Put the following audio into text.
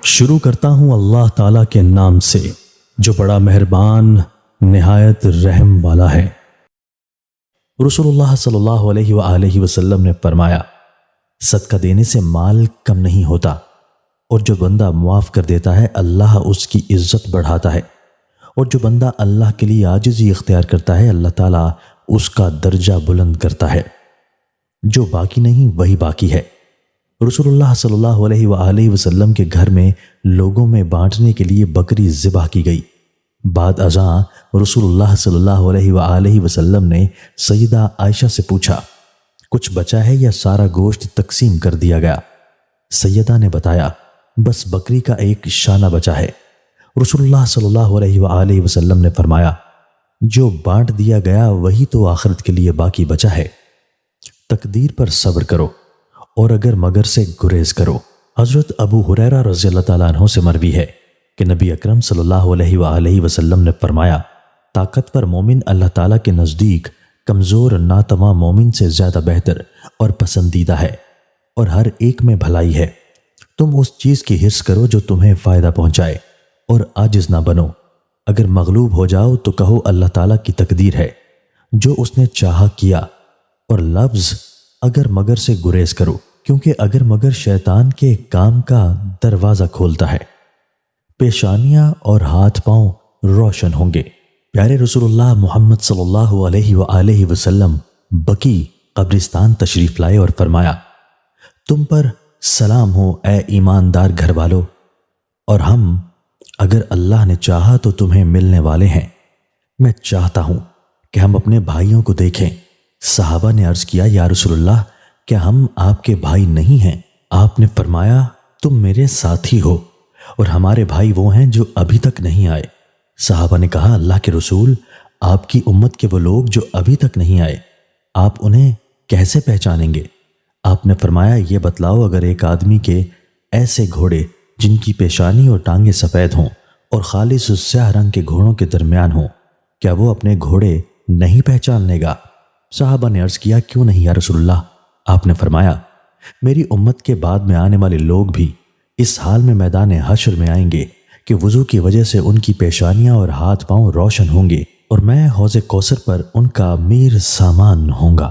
شروع کرتا ہوں اللہ تعالیٰ کے نام سے جو بڑا مہربان نہایت رحم والا ہے۔ رسول اللہ صلی اللہ علیہ وآلہ وسلم نے فرمایا، صدقہ دینے سے مال کم نہیں ہوتا، اور جو بندہ معاف کر دیتا ہے اللہ اس کی عزت بڑھاتا ہے، اور جو بندہ اللہ کے لیے عاجزی اختیار کرتا ہے اللہ تعالیٰ اس کا درجہ بلند کرتا ہے۔ جو باقی نہیں وہی باقی ہے۔ رسول اللہ صلی اللہ علیہ وآلہ وسلم کے گھر میں لوگوں میں بانٹنے کے لیے بکری ذبح کی گئی۔ بعد ازاں رسول اللہ صلی اللہ علیہ وآلہ وسلم نے سیدہ عائشہ سے پوچھا، کچھ بچا ہے یا سارا گوشت تقسیم کر دیا گیا؟ سیدہ نے بتایا، بس بکری کا ایک شانہ بچا ہے۔ رسول اللہ صلی اللہ علیہ وآلہ وسلم نے فرمایا، جو بانٹ دیا گیا وہی تو آخرت کے لیے باقی بچا ہے۔ تقدیر پر صبر کرو اور اگر مگر سے گریز کرو۔ حضرت ابو ہریرہ رضی اللہ تعالیٰ عنہ سے مروی ہے کہ نبی اکرم صلی اللہ علیہ وآلہ وسلم نے فرمایا، طاقتور مومن اللہ تعالیٰ کے نزدیک کمزور ناتواں مومن سے زیادہ بہتر اور پسندیدہ ہے، اور ہر ایک میں بھلائی ہے۔ تم اس چیز کی حرص کرو جو تمہیں فائدہ پہنچائے، اور عاجز نہ بنو۔ اگر مغلوب ہو جاؤ تو کہو اللہ تعالیٰ کی تقدیر ہے، جو اس نے چاہا کیا، اور لفظ اگر مگر سے گریز کرو، کیونکہ اگر مگر شیطان کے کام کا دروازہ کھولتا ہے۔ پیشانیاں اور ہاتھ پاؤں روشن ہوں گے۔ پیارے رسول اللہ محمد صلی اللہ علیہ وآلہ وسلم بقیع قبرستان تشریف لائے اور فرمایا، تم پر سلام ہو اے ایماندار گھر والو، اور ہم اگر اللہ نے چاہا تو تمہیں ملنے والے ہیں۔ میں چاہتا ہوں کہ ہم اپنے بھائیوں کو دیکھیں۔ صحابہ نے عرض کیا، یا رسول اللہ، کیا ہم آپ کے بھائی نہیں ہیں؟ آپ نے فرمایا، تم میرے ساتھی ہو، اور ہمارے بھائی وہ ہیں جو ابھی تک نہیں آئے۔ صحابہ نے کہا، اللہ کے رسول، آپ کی امت کے وہ لوگ جو ابھی تک نہیں آئے، آپ انہیں کیسے پہچانیں گے؟ آپ نے فرمایا، یہ بتلاؤ، اگر ایک آدمی کے ایسے گھوڑے جن کی پیشانی اور ٹانگیں سفید ہوں اور خالص سیاہ رنگ کے گھوڑوں کے درمیان ہوں، کیا وہ اپنے گھوڑے نہیں پہچان لے گا؟ صحابہ نے عرض کیا، کیوں نہیں یا رسول اللہ؟ آپ نے فرمایا، میری امت کے بعد میں آنے والے لوگ بھی اس حال میں میدان حشر میں آئیں گے کہ وضو کی وجہ سے ان کی پیشانیاں اور ہاتھ پاؤں روشن ہوں گے، اور میں حوض کوثر پر ان کا امیر سامان ہوں گا۔